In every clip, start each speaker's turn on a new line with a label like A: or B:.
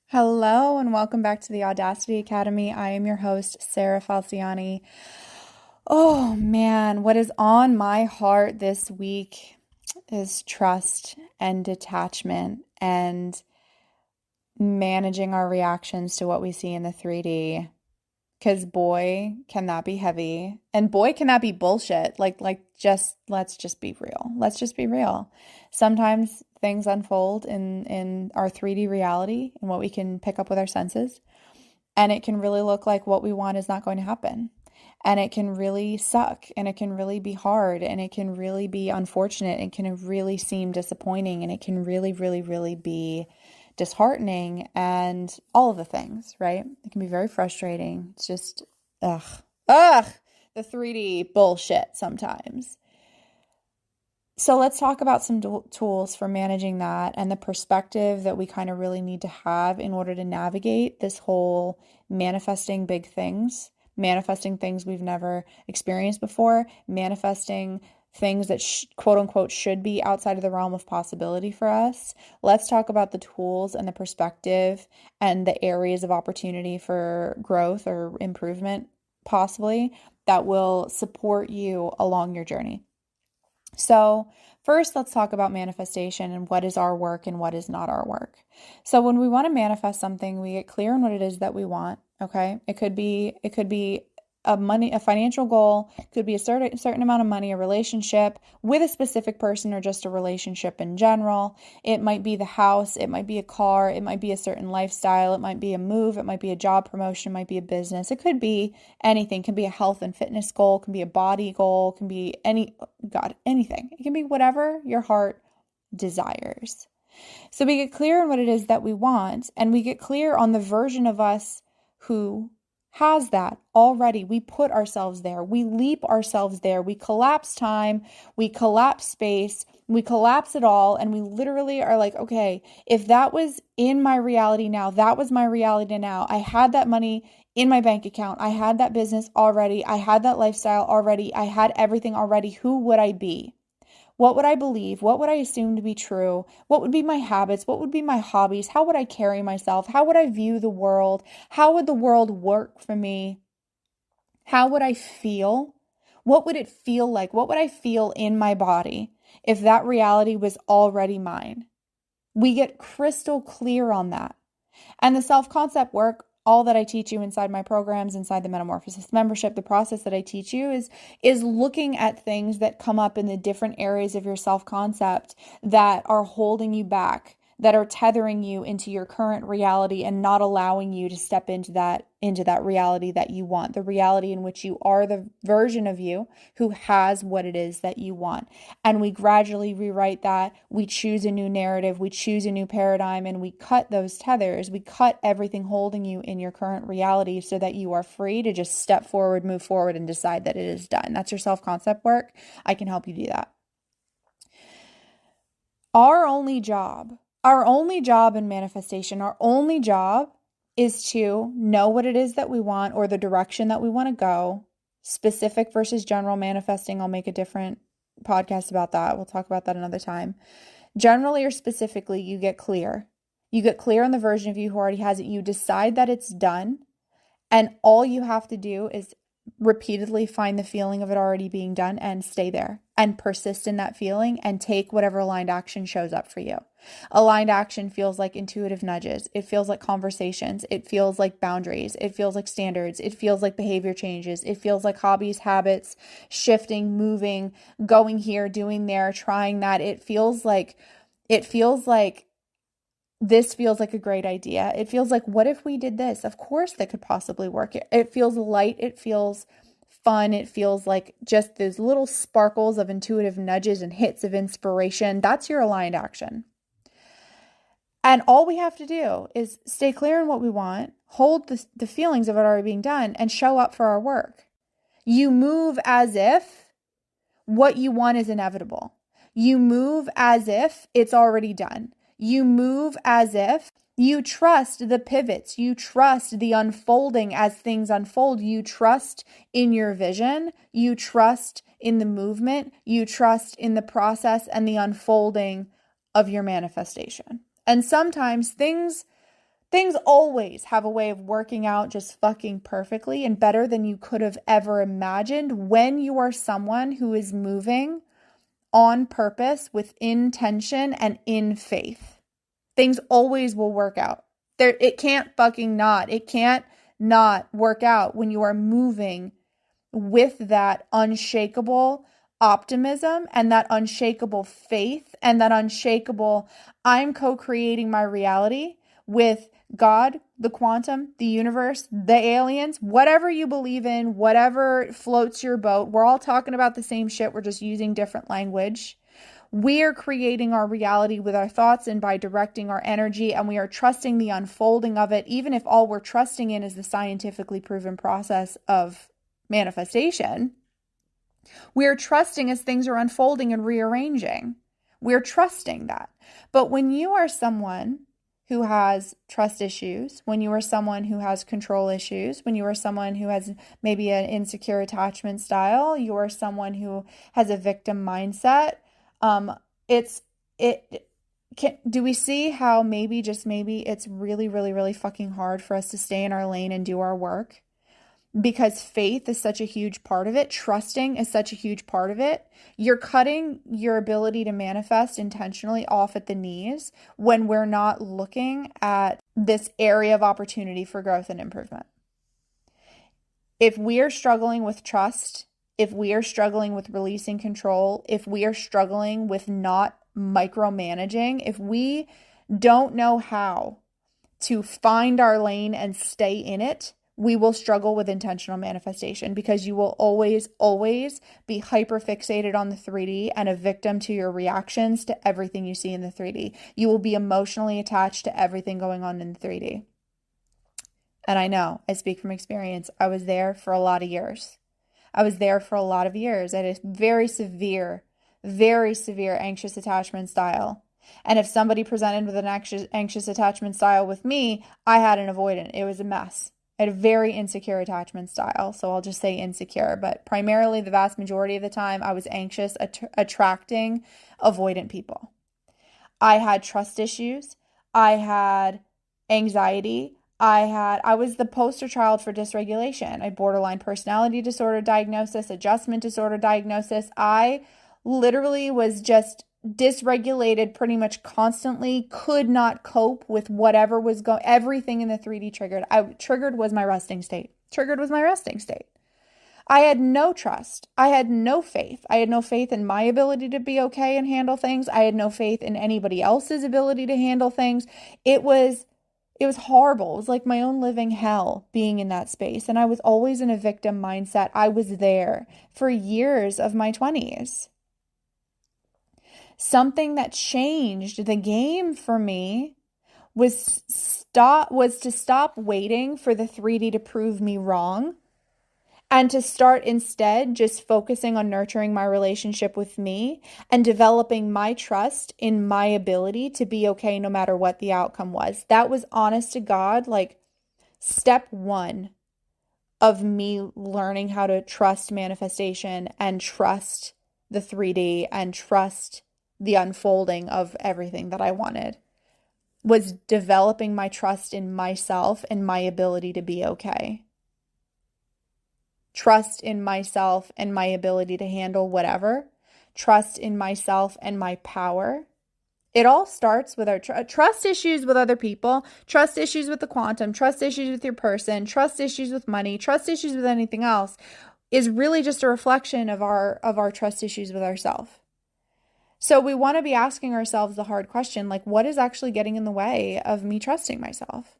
A: Hello and welcome back to the Audacity Academy. I am your host, Sarah Falciani. Oh man, what is on my heart this week is trust and detachment and managing our reactions to what we see in the 3D. Because boy, can that be heavy. And boy, can that be bullshit. Let's just be real. Let's just be real. Sometimes things unfold in our 3D reality and what we can pick up with our senses. And it can really look like what we want is not going to happen. And it can really suck and it can really be hard and it can really be unfortunate and can really seem disappointing and it can really, really, really be disheartening and all of the things, right? It can be very frustrating. It's just, ugh, the 3D bullshit sometimes. So let's talk about some tools for managing that and the perspective that we kind of really need to have in order to navigate this whole manifesting big things, manifesting things we've never experienced before, manifesting things that quote unquote should be outside of the realm of possibility for us. Let's talk about the tools and the perspective and the areas of opportunity for growth or improvement possibly that will support you along your journey. So first, let's talk about manifestation and what is our work and what is not our work. So when we want to manifest something, we get clear on what it is that we want. Okay. It could be a financial goal, could be a certain amount of money, a relationship with a specific person or just a relationship in general. It might be the house, it might be a car, it might be a certain lifestyle, it might be a move, it might be a job promotion, it might be a business. It could be anything. It can be a health and fitness goal, it can be a body goal, it can be anything. It can be whatever your heart desires. So we get clear on what it is that we want, and we get clear on the version of us who has that already. We put ourselves there. We leap ourselves there. We collapse time. We collapse space. We collapse it all. And we literally are like, okay, if that was in my reality now, that was my reality now. I had that money in my bank account. I had that business already. I had that lifestyle already. I had everything already. Who would I be? What would I believe? What would I assume to be true? What would be my habits? What would be my hobbies? How would I carry myself? How would I view the world? How would the world work for me? How would I feel? What would it feel like? What would I feel in my body if that reality was already mine? We get crystal clear on that. And the self-concept work, all that I teach you inside my programs, inside the Metamorphosis membership, the process that I teach you is looking at things that come up in the different areas of your self-concept that are holding you back, that are tethering you into your current reality and not allowing you to step into that reality that you want, the reality in which you are the version of you who has what it is that you want. And we gradually rewrite that. We choose a new narrative, we choose a new paradigm, and we cut those tethers. We cut everything holding you in your current reality so that you are free to just step forward, move forward, and decide that it is done. That's your self-concept work. I can help you do that. Our only job in manifestation, our only job is to know what it is that we want or the direction that we want to go. Specific versus general manifesting, I'll make a different podcast about that. We'll talk about that another time. Generally or specifically, you get clear. You get clear on the version of you who already has it. You decide that it's done. And all you have to do is repeatedly find the feeling of it already being done and stay there and persist in that feeling and take whatever aligned action shows up for you. Aligned action feels like intuitive nudges. It feels like conversations. It feels like boundaries. It feels like standards. It feels like behavior changes. It feels like hobbies, habits, shifting, moving, going here, doing there, trying that. It feels like this feels like a great idea. It feels like, what if we did this? Of course that could possibly work. It feels light. It feels fun. It feels like just those little sparkles of intuitive nudges and hits of inspiration. That's your aligned action. And all we have to do is stay clear on what we want, hold the feelings of it already being done, and show up for our work. You move as if what you want is inevitable. You move as if it's already done. You move as if you trust the pivots. You trust the unfolding as things unfold. You trust in your vision. You trust in the movement. You trust in the process and the unfolding of your manifestation. And sometimes things Things always have a way of working out just fucking perfectly and better than you could have ever imagined when you are someone who is moving on purpose with intention and in faith. Things always will work out. It can't fucking not. It can't not work out when you are moving with that unshakable optimism and that unshakable faith and that unshakable, I'm co-creating my reality with God, the quantum, the universe, the aliens, whatever you believe in, whatever floats your boat. We're all talking about the same shit. We're just using different language. We are creating our reality with our thoughts and by directing our energy, and we are trusting the unfolding of it, even if all we're trusting in is the scientifically proven process of manifestation. We're trusting as things are unfolding and rearranging. We're trusting that. But when you are someone who has trust issues, when you are someone who has control issues, when you are someone who has maybe an insecure attachment style, you are someone who has a victim mindset, do we see how maybe, just maybe, it's really, really, really fucking hard for us to stay in our lane and do our work? Because faith is such a huge part of it. Trusting is such a huge part of it. You're cutting your ability to manifest intentionally off at the knees when we're not looking at this area of opportunity for growth and improvement. If we are struggling with trust, if we are struggling with releasing control, if we are struggling with not micromanaging, if we don't know how to find our lane and stay in it, we will struggle with intentional manifestation, because you will always, always be hyper fixated on the 3D and a victim to your reactions to everything you see in the 3D. You will be emotionally attached to everything going on in the 3D. And I know, I speak from experience. I was there for a lot of years. I had a very severe anxious attachment style. And if somebody presented with an anxious attachment style with me, I had an avoidant. It was a mess. I had a very insecure attachment style, so I'll just say insecure. But primarily, the vast majority of the time, I was anxious, attracting avoidant people. I had trust issues. I had anxiety. I was the poster child for dysregulation. I had borderline personality disorder diagnosis, adjustment disorder diagnosis. I literally was just dysregulated pretty much constantly, could not cope with whatever was going, everything in the 3D triggered was my resting state. I had no trust. I had no faith. I had no faith in my ability to be okay and handle things. I had no faith in anybody else's ability to handle things. It was horrible. It was like my own living hell being in that space. And I was always in a victim mindset. I was there for years of my 20s. Something that changed the game for me was to stop waiting for the 3D to prove me wrong, and to start instead just focusing on nurturing my relationship with me and developing my trust in my ability to be okay no matter what the outcome was. That was, honest to God, like step one of me learning how to trust manifestation and trust the 3D and trust the unfolding of everything that I wanted, was developing my trust in myself and my ability to be okay. Trust in myself and my ability to handle whatever. Trust in myself and my power. It all starts with our trust issues with other people, trust issues with the quantum, trust issues with your person, trust issues with money, trust issues with anything else, is really just a reflection of our trust issues with ourselves. So we want to be asking ourselves the hard question, like, what is actually getting in the way of me trusting myself?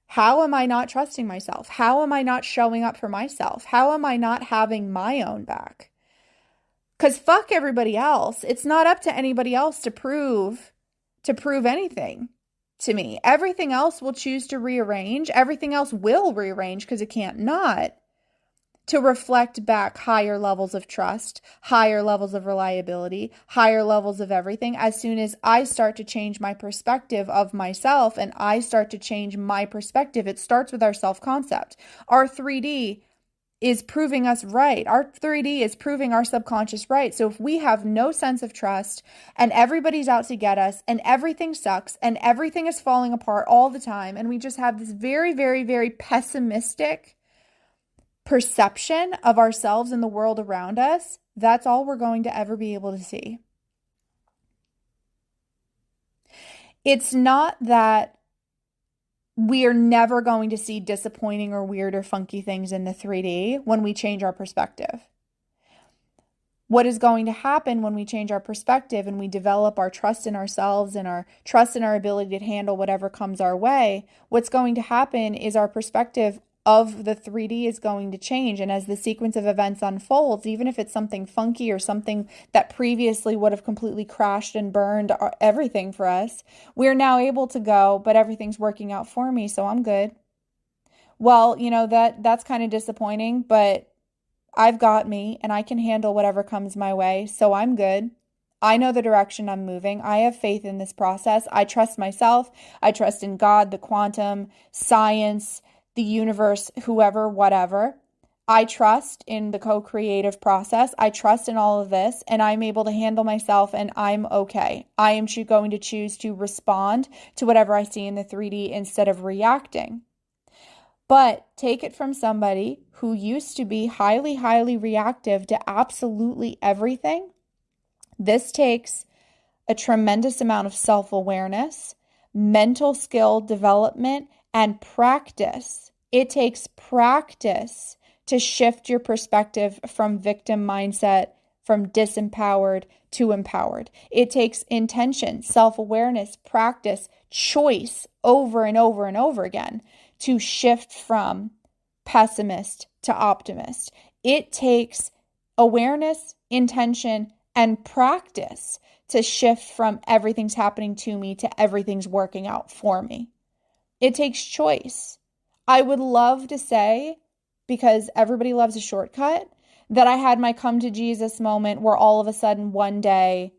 A: How am I not trusting myself? How am I not showing up for myself? How am I not having my own back? Because fuck everybody else. It's not up to anybody else to prove anything to me. Everything else will choose to rearrange. Everything else will rearrange, because it can't not, to reflect back higher levels of trust, higher levels of reliability, higher levels of everything, as soon as I start to change my perspective of myself and I start to change my perspective. It starts with our self-concept. Our 3D is proving us right. Our 3D is proving our subconscious right. So if we have no sense of trust and everybody's out to get us and everything sucks and everything is falling apart all the time, and we just have this very, very, very pessimistic perception of ourselves and the world around us, that's all we're going to ever be able to see. It's not that we are never going to see disappointing or weird or funky things in the 3D when we change our perspective. What is going to happen when we change our perspective and we develop our trust in ourselves and our trust in our ability to handle whatever comes our way, what's going to happen is our perspective of the 3D is going to change. And as the sequence of events unfolds, even if it's something funky or something that previously would have completely crashed and burned everything for us, we're now able to go, but everything's working out for me, so I'm good. Well, that's kind of disappointing, but I've got me and I can handle whatever comes my way, so I'm good. I know the direction I'm moving. I have faith in this process. I trust myself. I trust in God, the quantum, science, the universe, whoever, whatever. I trust in the co-creative process. I trust in all of this, and I'm able to handle myself, and I'm okay. I am going to choose to respond to whatever I see in the 3D instead of reacting. But take it from somebody who used to be highly, highly reactive to absolutely everything. This takes a tremendous amount of self-awareness, mental skill development, and practice. It takes practice to shift your perspective from victim mindset, from disempowered to empowered. It takes intention, self-awareness, practice, choice over and over and over again to shift from pessimist to optimist. It takes awareness, intention, and practice to shift from everything's happening to me to everything's working out for me. It takes choice. I would love to say, because everybody loves a shortcut, that I had my come to Jesus moment where all of a sudden one day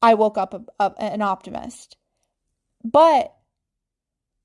A: I woke up an optimist. But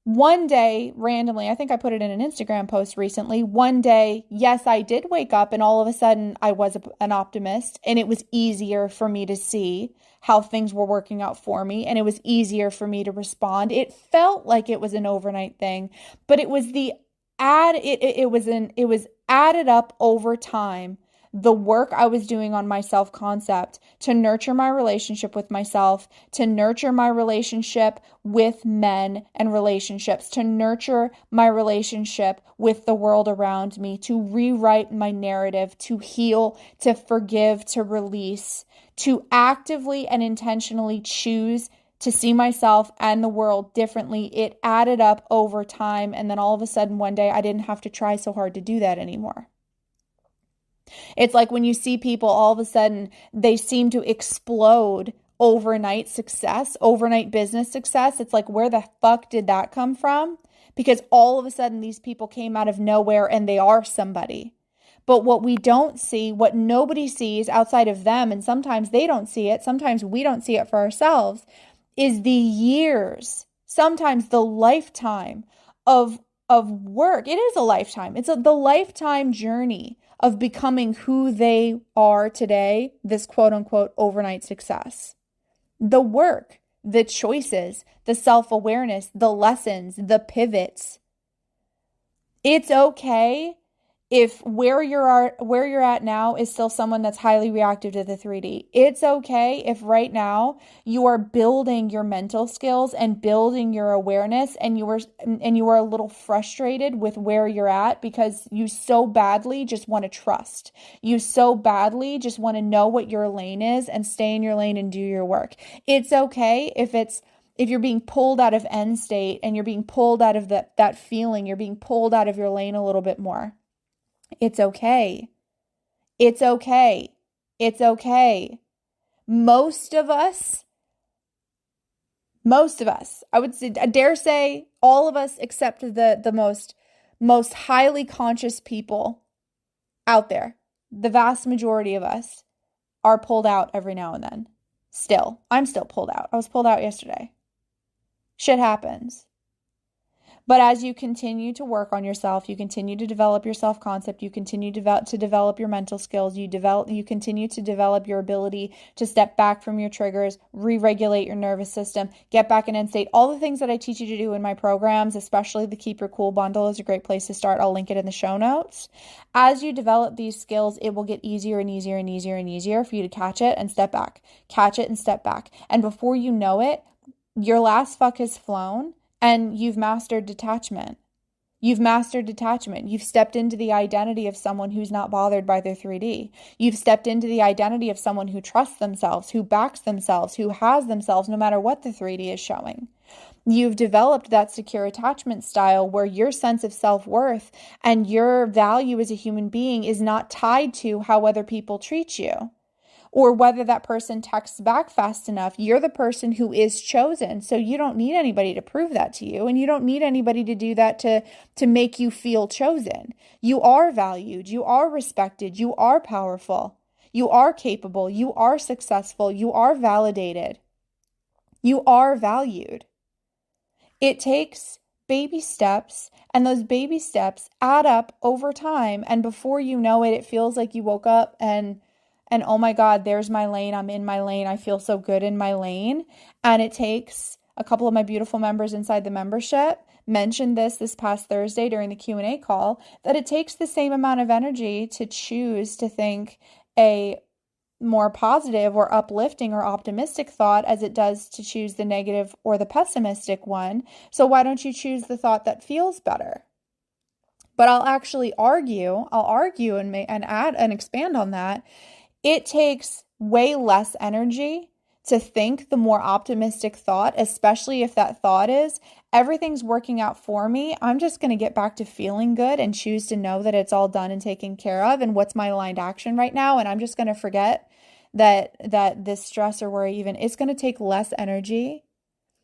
A: one day, randomly, I think I put it in an Instagram post recently, one day, yes, I did wake up and all of a sudden I was an optimist, and it was easier for me to see how things were working out for me, and it was easier for me to respond. It felt like it was an overnight thing, but it was it was added up over time. The work I was doing on my self-concept to nurture my relationship with myself, to nurture my relationship with men and relationships, to nurture my relationship with the world around me, to rewrite my narrative, to heal, to forgive, to release, to actively and intentionally choose to see myself and the world differently. It added up over time, and then all of a sudden one day I didn't have to try so hard to do that anymore. It's like when you see people, all of a sudden, they seem to explode overnight success, overnight business success. It's like, where the fuck did that come from? Because all of a sudden, these people came out of nowhere and they are somebody. But what we don't see, what nobody sees outside of them, and sometimes they don't see it, sometimes we don't see it for ourselves, is the years, sometimes the lifetime of work. It is a lifetime. It's the lifetime journey of becoming who they are today, this quote unquote overnight success. The work, the choices, the self-awareness, the lessons, the pivots. It's okay if where you're at now is still someone that's highly reactive to the 3D. It's okay if right now you are building your mental skills and building your awareness, and you are a little frustrated with where you're at because you so badly just want to trust. You so badly just want to know what your lane is and stay in your lane and do your work. It's okay if you're being pulled out of end state and you're being pulled out of that feeling, you're being pulled out of your lane a little bit more. It's okay. It's okay. It's okay. Most of us, I would say, I dare say all of us except the most highly conscious people out there, the vast majority of us are pulled out every now and then. Still, I'm still pulled out. I was pulled out yesterday. Shit happens. But as you continue to work on yourself, you continue to develop your self-concept, you continue to develop your mental skills, you continue to develop your ability to step back from your triggers, re-regulate your nervous system, get back in end state. All the things that I teach you to do in my programs, especially the Keep Your Cool bundle, is a great place to start. I'll link it in the show notes. As you develop these skills, it will get easier and easier and easier and easier for you to catch it and step back, catch it and step back. And before you know it, your last fuck has flown and you've mastered detachment. You've mastered detachment. You've stepped into the identity of someone who's not bothered by their 3D. You've stepped into the identity of someone who trusts themselves, who backs themselves, who has themselves no matter what the 3D is showing. You've developed that secure attachment style where your sense of self-worth and your value as a human being is not tied to how other people treat you, or whether that person texts back fast enough. You're the person who is chosen. So you don't need anybody to prove that to you. And you don't need anybody to do that to make you feel chosen. You are valued. You are respected. You are powerful. You are capable. You are successful. You are validated. You are valued. It takes baby steps, and those baby steps add up over time. And before you know it, it feels like you woke up and oh my God, there's my lane. I'm in my lane. I feel so good in my lane. And it takes a couple of my beautiful members inside the membership mentioned this past Thursday during the Q&A call, that it takes the same amount of energy to choose to think a more positive or uplifting or optimistic thought as it does to choose the negative or the pessimistic one. So why don't you choose the thought that feels better? But I'll argue and add and expand on that. It takes way less energy to think the more optimistic thought, especially if that thought is, everything's working out for me. I'm just going to get back to feeling good and choose to know that it's all done and taken care of. And what's my aligned action right now? And I'm just going to forget that this stress or worry even, it's going to take less energy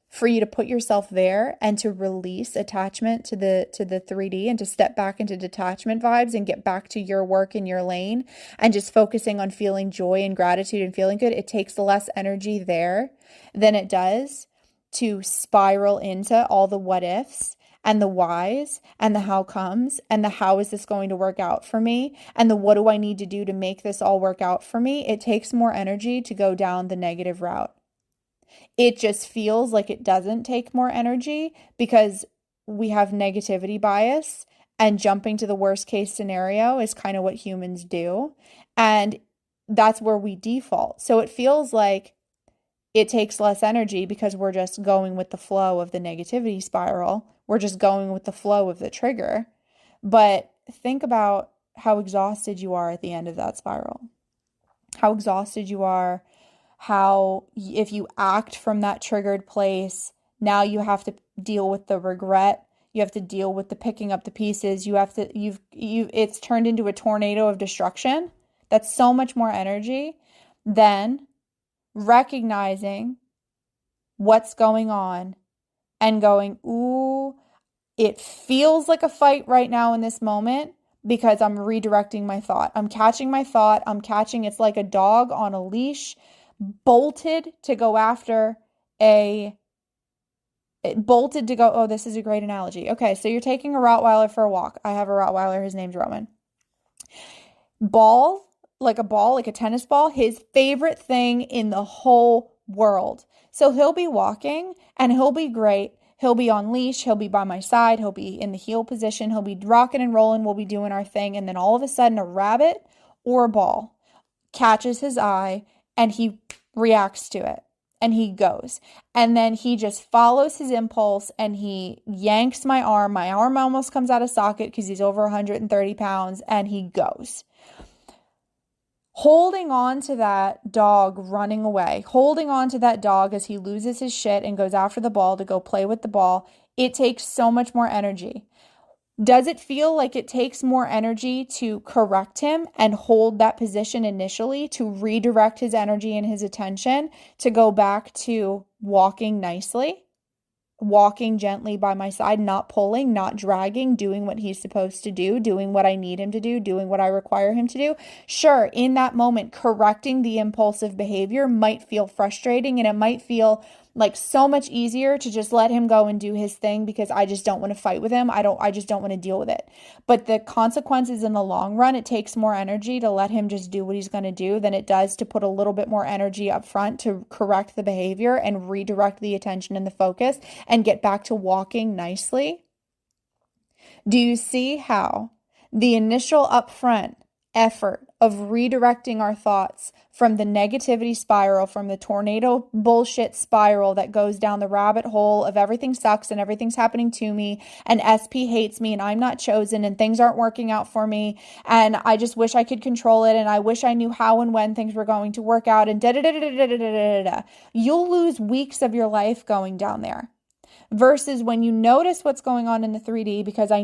A: for you to put yourself there and to release attachment to the 3D and to step back into detachment vibes and get back to your work in your lane and just focusing on feeling joy and gratitude and feeling good. It takes less energy there than it does to spiral into all the what ifs and the whys and the how comes and the how is this going to work out for me and the what do I need to do to make this all work out for me. It takes more energy to go down the negative route. It just feels like it doesn't take more energy because we have negativity bias, and jumping to the worst case scenario is kind of what humans do. And that's where we default. So it feels like it takes less energy because we're just going with the flow of the negativity spiral. We're just going with the flow of the trigger. But think about how exhausted you are at the end of that spiral. How exhausted you are. How if you act from that triggered place, now you have to deal with the regret. You have to deal with the picking up the pieces. It's turned into a tornado of destruction. That's so much more energy than recognizing what's going on and going, ooh, it feels like a fight right now in this moment because I'm redirecting my thought. I'm catching my thought. It's like a dog on a leash bolted to go after oh, this is a great analogy. Okay, so you're taking a Rottweiler for a walk. I have a Rottweiler, his name's Roman. Ball, like a tennis ball, his favorite thing in the whole world. So he'll be walking and he'll be great. He'll be on leash. He'll be by my side. He'll be in the heel position. He'll be rocking and rolling. We'll be doing our thing. And then all of a sudden a rabbit or a ball catches his eye and he reacts to it and he goes. And then he just follows his impulse and he yanks my arm. My arm almost comes out of socket because he's over 130 pounds and he goes. Holding on to that dog running away, holding on to that dog as he loses his shit and goes after the ball to go play with the ball, it takes so much more energy. Does it feel like it takes more energy to correct him and hold that position initially, to redirect his energy and his attention, to go back to walking nicely, walking gently by my side, not pulling, not dragging, doing what he's supposed to do, doing what I need him to do, doing what I require him to do? Sure, in that moment, correcting the impulsive behavior might feel frustrating and it might feel Like so much easier to just let him go and do his thing because I just don't want to fight with him. I just don't want to deal with it. But the consequences in the long run, it takes more energy to let him just do what he's going to do than it does to put a little bit more energy up front to correct the behavior and redirect the attention and the focus and get back to walking nicely. Do you see how the initial upfront effort of redirecting our thoughts from the negativity spiral, from the tornado bullshit spiral that goes down the rabbit hole of everything sucks and everything's happening to me and SP hates me and I'm not chosen and things aren't working out for me and I just wish I could control it and I wish I knew how and when things were going to work out and da-da-da-da-da-da-da-da-da. You'll lose weeks of your life going down there. Versus when you notice what's going on in the 3D, because I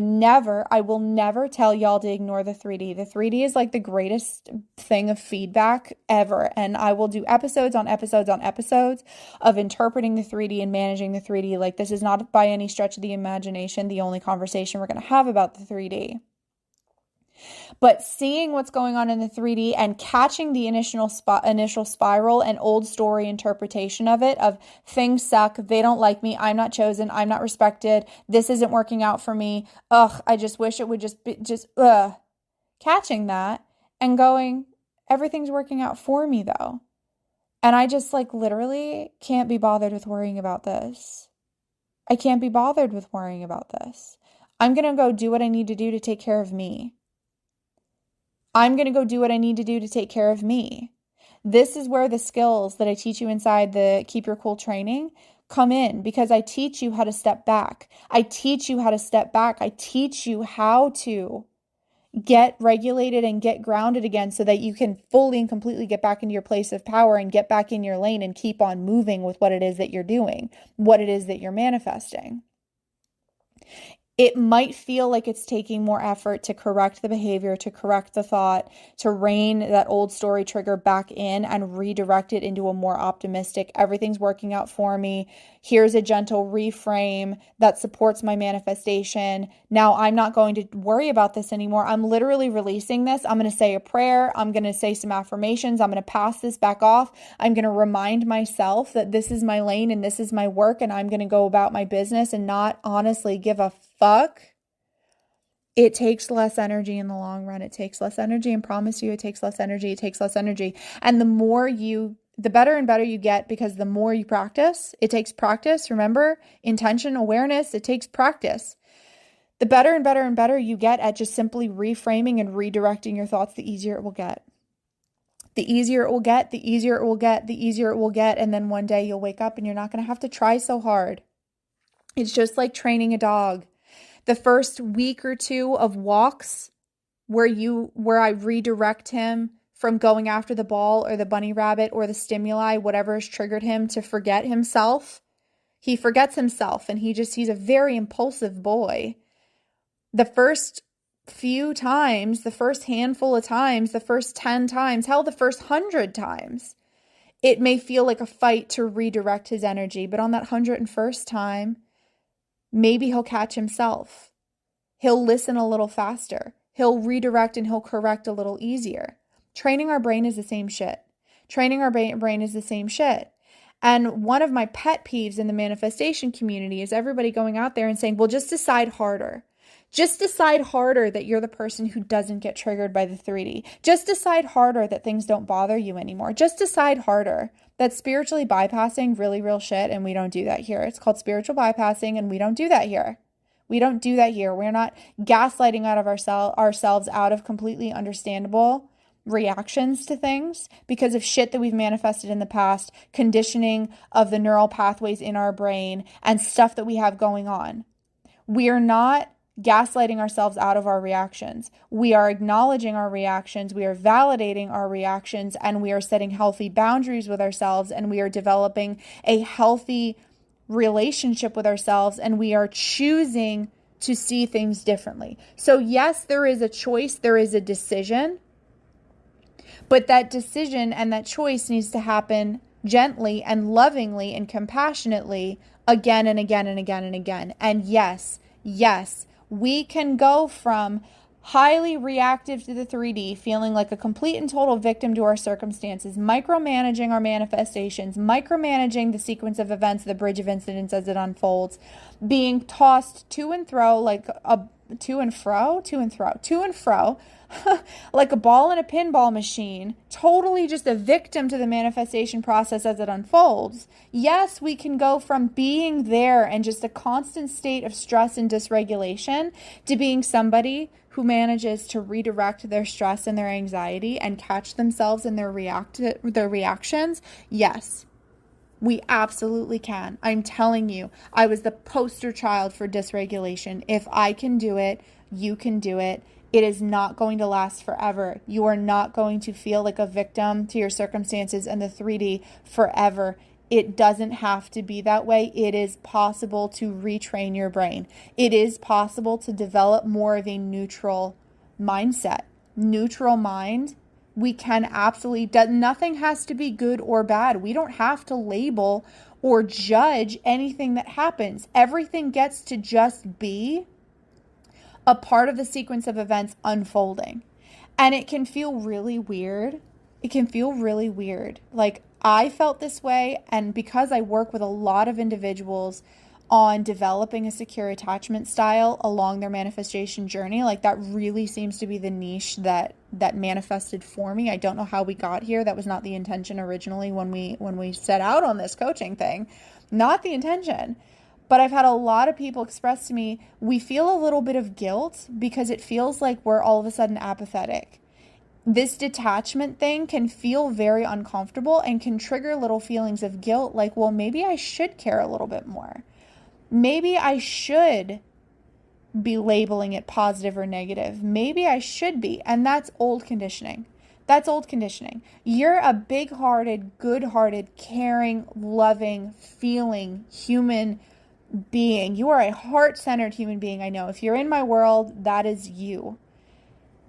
A: will never tell y'all to ignore the 3D. The 3D is like the greatest thing of feedback ever. And I will do episodes on episodes on episodes of interpreting the 3D and managing the 3D. Like this is not by any stretch of the imagination the only conversation we're going to have about the 3D. But seeing what's going on in the 3D and catching the initial spiral and old story interpretation of it, of things suck, they don't like me, I'm not chosen, I'm not respected, this isn't working out for me, I just wish it would catching that and going, everything's working out for me though. And I just literally can't be bothered with worrying about this. I can't be bothered with worrying about this. I'm going to go do what I need to do to take care of me. I'm going to go do what I need to do to take care of me. This is where the skills that I teach you inside the Keep Your Cool training come in, because I teach you how to step back. I teach you how to step back. I teach you how to get regulated and get grounded again so that you can fully and completely get back into your place of power and get back in your lane and keep on moving with what it is that you're doing, what it is that you're manifesting. It might feel like it's taking more effort to correct the behavior, to correct the thought, to rein that old story trigger back in and redirect it into a more optimistic, everything's working out for me. Here's a gentle reframe that supports my manifestation. Now I'm not going to worry about this anymore. I'm literally releasing this. I'm going to say a prayer. I'm going to say some affirmations. I'm going to pass this back off. I'm going to remind myself that this is my lane and this is my work and I'm going to go about my business and not honestly give a fuck. It takes less energy in the long run. It takes less energy, and promise you it takes less energy. It takes less energy. And the better and better you get, because the more you practice, it takes practice. Remember, intention, awareness, it takes practice. The better and better and better you get at just simply reframing and redirecting your thoughts, the easier it will get. The easier it will get, the easier it will get, the easier it will get. And then one day you'll wake up and you're not going to have to try so hard. It's just like training a dog. The first week or two of walks where I redirect him from going after the ball or the bunny rabbit or the stimuli, whatever has triggered him to forget himself. He forgets himself and he's a very impulsive boy. The first few times, the first handful of times, the first 10 times, hell, the first 100 times, it may feel like a fight to redirect his energy. But on that 101st time, maybe he'll catch himself. He'll listen a little faster. He'll redirect and he'll correct a little easier. Training our brain is the same shit. Training our brain is the same shit. And one of my pet peeves in the manifestation community is everybody going out there and saying, well, just decide harder. Just decide harder that you're the person who doesn't get triggered by the 3D. Just decide harder that things don't bother you anymore. Just decide harder. That's spiritually bypassing really real shit, and we don't do that here. It's called spiritual bypassing, and we don't do that here. We don't do that here. We're not gaslighting out of ourselves out of completely understandable reactions to things because of shit that we've manifested in the past, conditioning of the neural pathways in our brain, and stuff that we have going on. We are not gaslighting ourselves out of our reactions. We are acknowledging our reactions. We are validating our reactions, and we are setting healthy boundaries with ourselves, and we are developing a healthy relationship with ourselves, and we are choosing to see things differently. So yes, there is a choice, there is a decision, but that decision and that choice needs to happen gently and lovingly and compassionately again and again and again and again. And yes, we can go from highly reactive to the 3D, feeling like a complete and total victim to our circumstances, micromanaging our manifestations, micromanaging the sequence of events, the bridge of incidents as it unfolds, being tossed to and fro like a to and fro, like a ball in a pinball machine, totally just a victim to the manifestation process as it unfolds. Yes, we can go from being there and just a constant state of stress and dysregulation to being somebody who manages to redirect their stress and their anxiety and catch themselves in their reactions. Yes, we absolutely can. I'm telling you, I was the poster child for dysregulation. If I can do it, you can do it. It is not going to last forever. You are not going to feel like a victim to your circumstances and the 3D forever. It doesn't have to be that way. It is possible to retrain your brain. It is possible to develop more of a neutral mindset. Neutral mind. We can absolutely, nothing has to be good or bad. We don't have to label or judge anything that happens. Everything gets to just be a part of the sequence of events unfolding. And it can feel really weird. It can feel really weird. Like, I felt this way, and because I work with a lot of individuals on developing a secure attachment style along their manifestation journey, like that really seems to be the niche that manifested for me. I don't know how we got here. That was not the intention originally when we set out on this coaching thing. Not the intention. But I've had a lot of people express to me, we feel a little bit of guilt because it feels like we're all of a sudden apathetic. This detachment thing can feel very uncomfortable and can trigger little feelings of guilt, like, well, maybe I should care a little bit more. Maybe I should be labeling it positive or negative. Maybe I should be. And that's old conditioning. That's old conditioning. You're a big-hearted, good-hearted, caring, loving, feeling human being. You are a heart-centered human being. I know if you're in my world, that is you.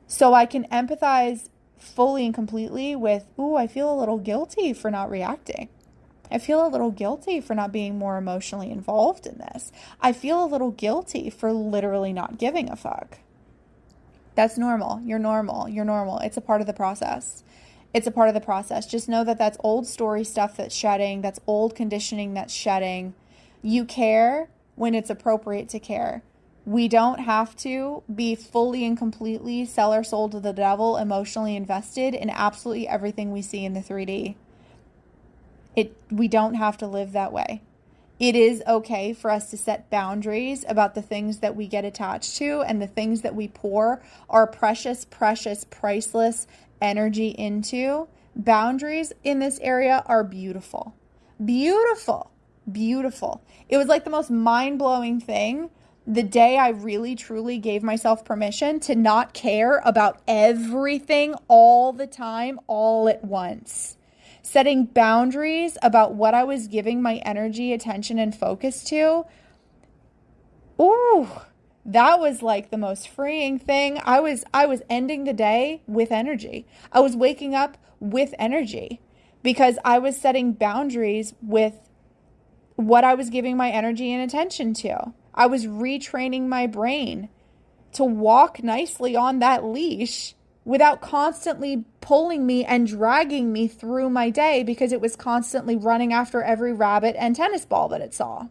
A: So I can empathize fully and completely with, I feel a little guilty for not reacting. I feel a little guilty for not being more emotionally involved in this. I feel a little guilty for literally not giving a fuck. That's normal. You're normal. You're normal. It's a part of the process. It's a part of the process. Just know that that's old story stuff that's shedding. That's old conditioning that's shedding. You care when it's appropriate to care. We don't have to be fully and completely sell our soul to the devil, emotionally invested in absolutely everything we see in the 3D. We don't have to live that way. It is okay for us to set boundaries about the things that we get attached to and the things that we pour our precious, precious, priceless energy into. Boundaries in this area are beautiful. Beautiful. Beautiful. It was like the most mind-blowing thing the day I really, truly gave myself permission to not care about everything all the time, all at once. Setting boundaries about what I was giving my energy, attention, and focus to. Ooh, that was like the most freeing thing. I was ending the day with energy. I was waking up with energy because I was setting boundaries with what I was giving my energy and attention to. I was retraining my brain to walk nicely on that leash without constantly pulling me and dragging me through my day because it was constantly running after every rabbit and tennis ball that it saw.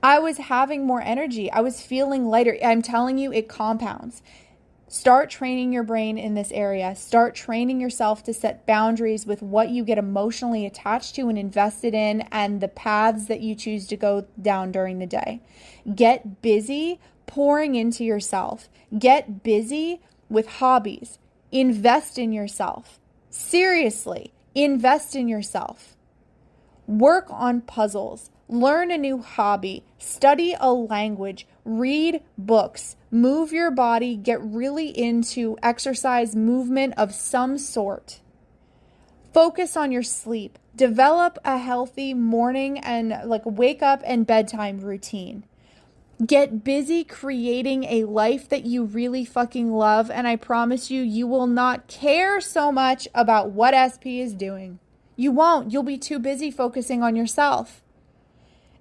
A: I was having more energy. I was feeling lighter. I'm telling you, it compounds. Start training your brain in this area. Start training yourself to set boundaries with what you get emotionally attached to and invested in and the paths that you choose to go down during the day. Get busy pouring into yourself. Get busy with hobbies. Invest in yourself. Seriously, invest in yourself. Work on puzzles. Learn a new hobby. Study a language. Read books. Move your body. Get really into exercise, movement of some sort. Focus on your sleep. Develop a healthy morning and wake up and bedtime routine. Get busy creating a life that you really fucking love, and I promise you, you will not care so much about what SP is doing. You won't. You'll be too busy focusing on yourself.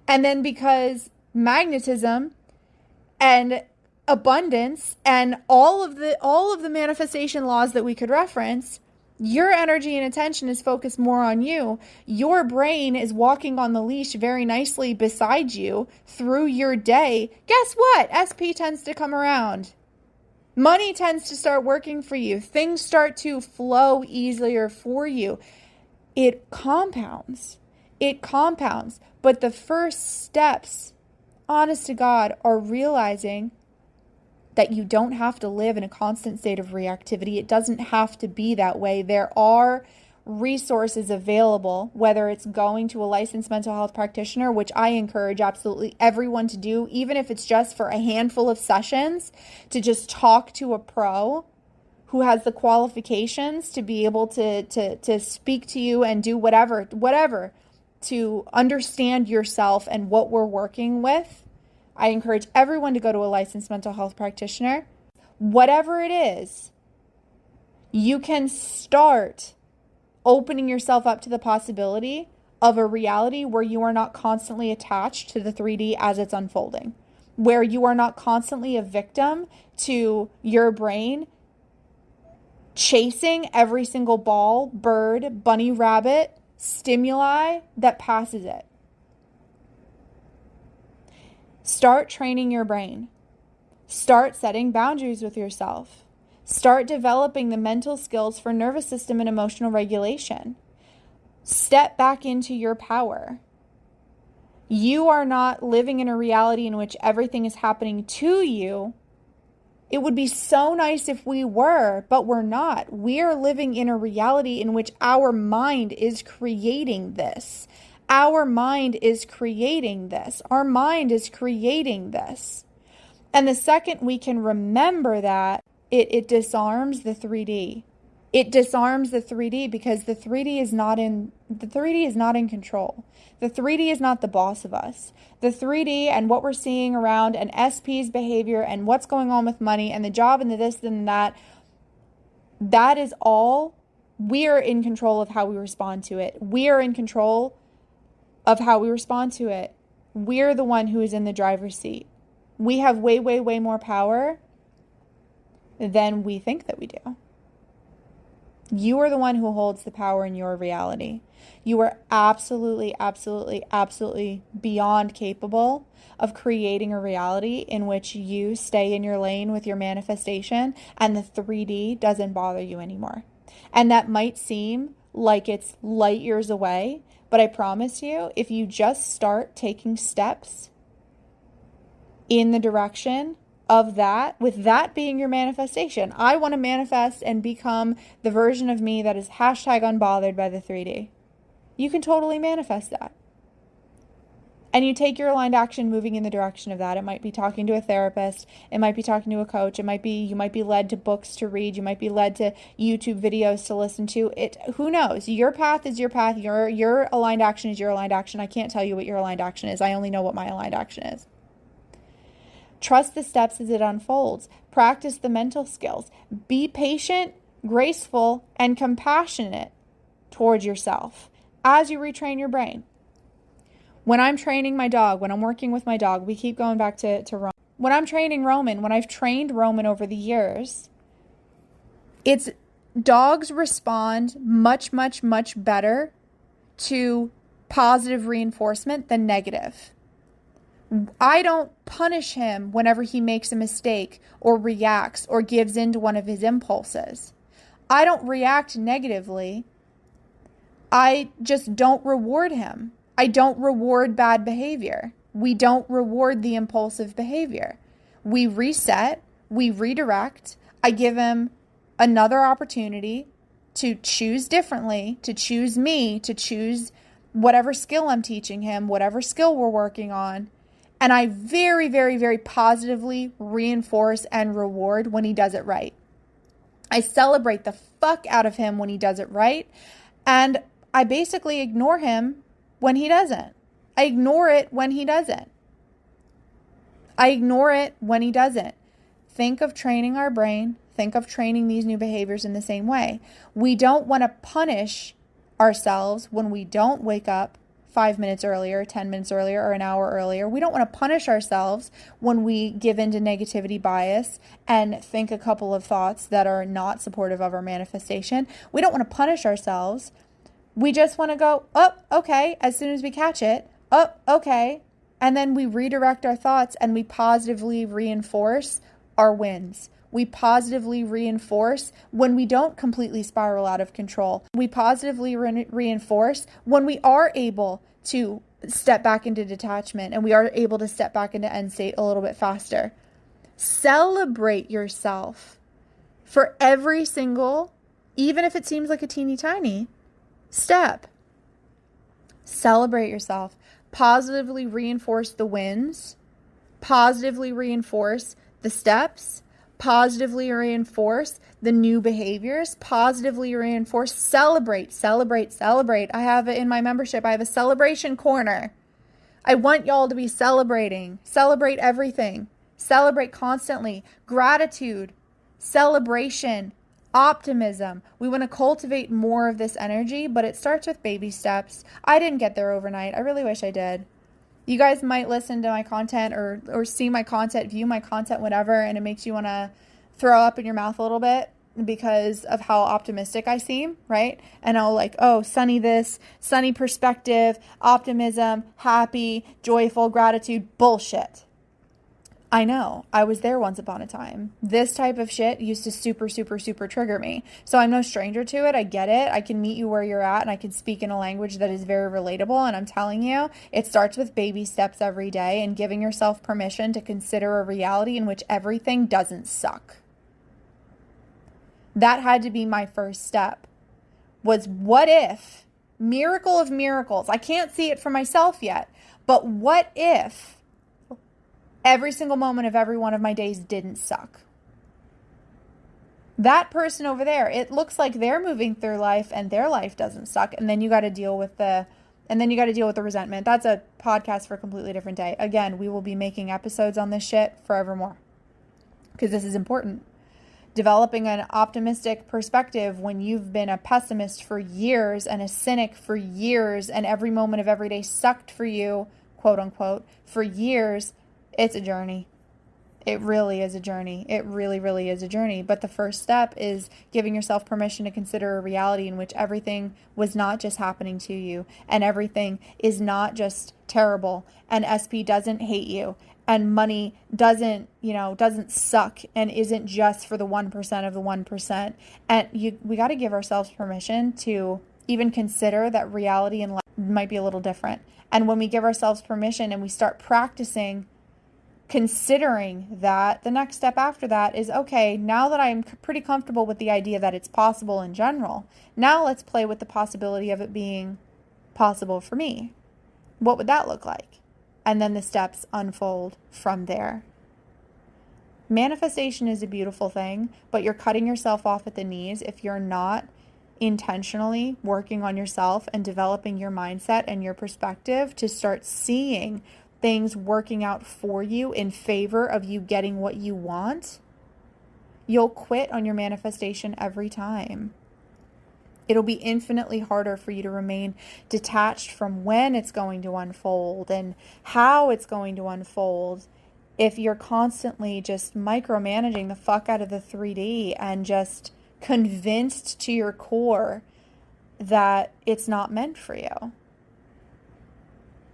A: And then because magnetism and abundance and all of the manifestation laws that we could reference, your energy and attention is focused more on you. Your brain is walking on the leash very nicely beside you through your day. Guess what? SP tends to come around. Money tends to start working for you. Things start to flow easier for you. It compounds. It compounds. But the first steps, honest to God, are realizing that you don't have to live in a constant state of reactivity. It doesn't have to be that way. There are resources available, whether it's going to a licensed mental health practitioner, which I encourage absolutely everyone to do, even if it's just for a handful of sessions, to just talk to a pro who has the qualifications to be able to speak to you and do whatever, to understand yourself and what we're working with. I encourage everyone to go to a licensed mental health practitioner. Whatever it is, you can start opening yourself up to the possibility of a reality where you are not constantly attached to the 3D as it's unfolding, where you are not constantly a victim to your brain chasing every single ball, bird, bunny, rabbit, stimuli that passes it. Start training your brain. Start setting boundaries with yourself. Start developing the mental skills for nervous system and emotional regulation. Step back into your power. You are not living in a reality in which everything is happening to you. It would be so nice if we were, but we're not. We are living in a reality in which our mind is creating this. Our mind is creating this. Our mind is creating this. And the second we can remember that, it disarms the 3D. It disarms the 3D because the 3D is not in control. The 3D is not the boss of us. The 3D and what we're seeing around and SP's behavior and what's going on with money and the job and the this and that is all. We are in control of how we respond to it. We are in control of how we respond to it. We're the one who is in the driver's seat. We have way, way, way more power than we think that we do. You are the one who holds the power in your reality. You are absolutely, absolutely, absolutely beyond capable of creating a reality in which you stay in your lane with your manifestation and the 3D doesn't bother you anymore. And that might seem like it's light years away, but I promise you, if you just start taking steps in the direction of that, with that being your manifestation, I want to manifest and become the version of me that is #unbothered by the 3D. You can totally manifest that. And you take your aligned action moving in the direction of that. It might be talking to a therapist. It might be talking to a coach. You might be led to books to read. You might be led to YouTube videos to listen to. Who knows? Your path is your path. Your aligned action is your aligned action. I can't tell you what your aligned action is. I only know what my aligned action is. Trust the steps as it unfolds. Practice the mental skills. Be patient, graceful, and compassionate towards yourself as you retrain your brain. When I'm training my dog, when I'm working with my dog, we keep going back to Roman. When I'm training Roman, when I've trained Roman over the years, it's dogs respond much, much, much better to positive reinforcement than negative. I don't punish him whenever he makes a mistake or reacts or gives in to one of his impulses. I don't react negatively. I just don't reward him. I don't reward bad behavior. We don't reward the impulsive behavior. We reset, we redirect. I give him another opportunity to choose differently, to choose me, to choose whatever skill I'm teaching him, whatever skill we're working on. And I very, very, very positively reinforce and reward when he does it right. I celebrate the fuck out of him when he does it right. And I basically ignore him when he doesn't. I ignore it when he doesn't. I ignore it when he doesn't. Think of training our brain. Think of training these new behaviors in the same way. We don't want to punish ourselves when we don't wake up 5 minutes earlier, 10 minutes earlier, or an hour earlier. We don't want to punish ourselves when we give into negativity bias and think a couple of thoughts that are not supportive of our manifestation. We don't want to punish ourselves. We just want to go, oh, okay, as soon as we catch it, oh, okay. And then we redirect our thoughts and we positively reinforce our wins. We positively reinforce when we don't completely spiral out of control. We positively reinforce when we are able to step back into detachment and we are able to step back into end state a little bit faster. Celebrate yourself for every single, even if it seems like a teeny tiny step. Celebrate yourself. Positively reinforce the wins. Positively reinforce the steps. Positively reinforce the new behaviors. Positively reinforce, celebrate. I have it in my membership. I have a celebration corner. I want y'all to be celebrating. Celebrate everything. Celebrate constantly. Gratitude, celebration, optimism. We want to cultivate more of this energy, but it starts with baby steps. I didn't get there overnight. I really wish I did. You guys might listen to my content or see my content, view my content, whatever, and it makes you want to throw up in your mouth a little bit because of how optimistic I seem, right? And I'll like, oh, sunny this, sunny perspective, optimism, happy, joyful, gratitude, bullshit. I know. I was there once upon a time. This type of shit used to super trigger me. So I'm no stranger to it. I get it. I can meet you where you're at and I can speak in a language that is very relatable. And I'm telling you, it starts with baby steps every day and giving yourself permission to consider a reality in which everything doesn't suck. That had to be my first step. Was what if, miracle of miracles, I can't see it for myself yet, but what if every single moment of every one of my days didn't suck? That person over there, it looks like they're moving through life and their life doesn't suck. And then you got to deal with the resentment. That's a podcast for a completely different day. Again, we will be making episodes on this shit forevermore because this is important. Developing an optimistic perspective when you've been a pessimist for years and a cynic for years and every moment of every day sucked for you, quote unquote, for years. It's a journey. It really is a journey. It really is a journey. But the first step is giving yourself permission to consider a reality in which everything was not just happening to you and everything is not just terrible and SP doesn't hate you and money doesn't suck and isn't just for the 1% of the 1%. And we got to give ourselves permission to even consider that reality in life might be a little different. And when we give ourselves permission and we start practicing considering that, the next step after that is, okay, now that I'm pretty comfortable with the idea that it's possible in general, now let's play with the possibility of it being possible for me. What would that look like? And then the steps unfold from there. Manifestation is a beautiful thing, but you're cutting yourself off at the knees if you're not intentionally working on yourself and developing your mindset and your perspective to start seeing things working out for you in favor of you getting what you want. You'll quit on your manifestation every time. It'll be infinitely harder for you to remain detached from when it's going to unfold and how it's going to unfold if you're constantly just micromanaging the fuck out of the 3D and just convinced to your core that it's not meant for you.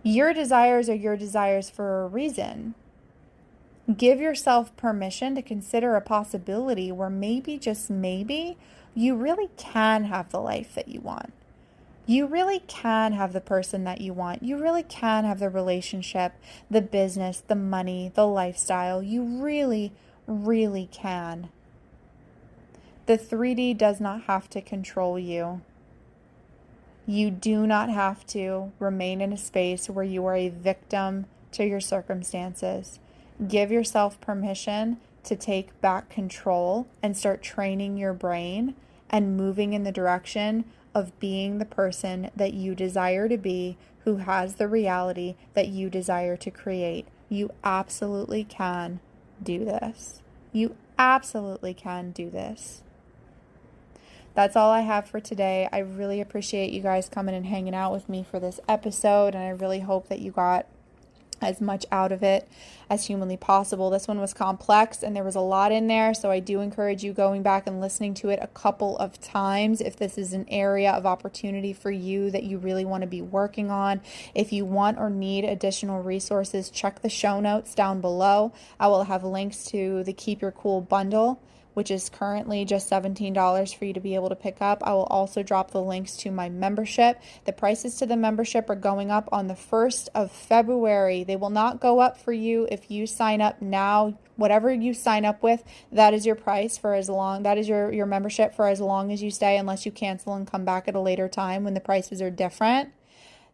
A: Your desires are your desires for a reason. Give yourself permission to consider a possibility where maybe, just maybe, you really can have the life that you want. You really can have the person that you want. You really can have the relationship, the business, the money, the lifestyle. You really can. The 3D does not have to control you. You do not have to remain in a space where you are a victim to your circumstances. Give yourself permission to take back control and start training your brain and moving in the direction of being the person that you desire to be, who has the reality that you desire to create. You absolutely can do this. You absolutely can do this. that's all I have for today. I really appreciate you guys coming and hanging out with me for this episode, and I really hope that you got as much out of it as humanly possible. This one was complex and there was a lot in there, so I do encourage you going back and listening to it a couple of times if this is an area of opportunity for you that you really want to be working on. If you want or need additional resources, check the show notes down below. I will have links to the Keep Your Cool bundle, which is currently just $17 for you to be able to pick up. I will also drop the links to my membership. The prices to the membership are going up on the 1st of February. They will not go up for you if you sign up now. Whatever you sign up with, that is your price for as long, that is your membership for as long as you stay, unless you cancel and come back at a later time when the prices are different.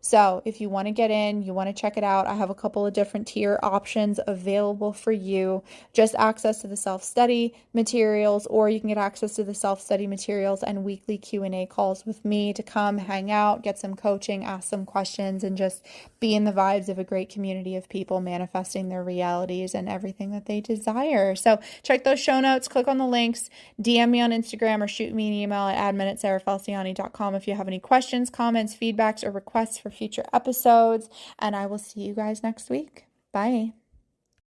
A: So if you want to get in, you want to check it out, I have a couple of different tier options available for you. Just access to the self-study materials, or you can get access to the self-study materials and weekly Q&A calls with me to come hang out, get some coaching, ask some questions, and just be in the vibes of a great community of people manifesting their realities and everything that they desire. So check those show notes, click on the links, DM me on Instagram, or shoot me an email at admin@sarahfalciani.com if you have any questions, comments, feedbacks, or requests for future episodes, and I will see you guys next week. Bye.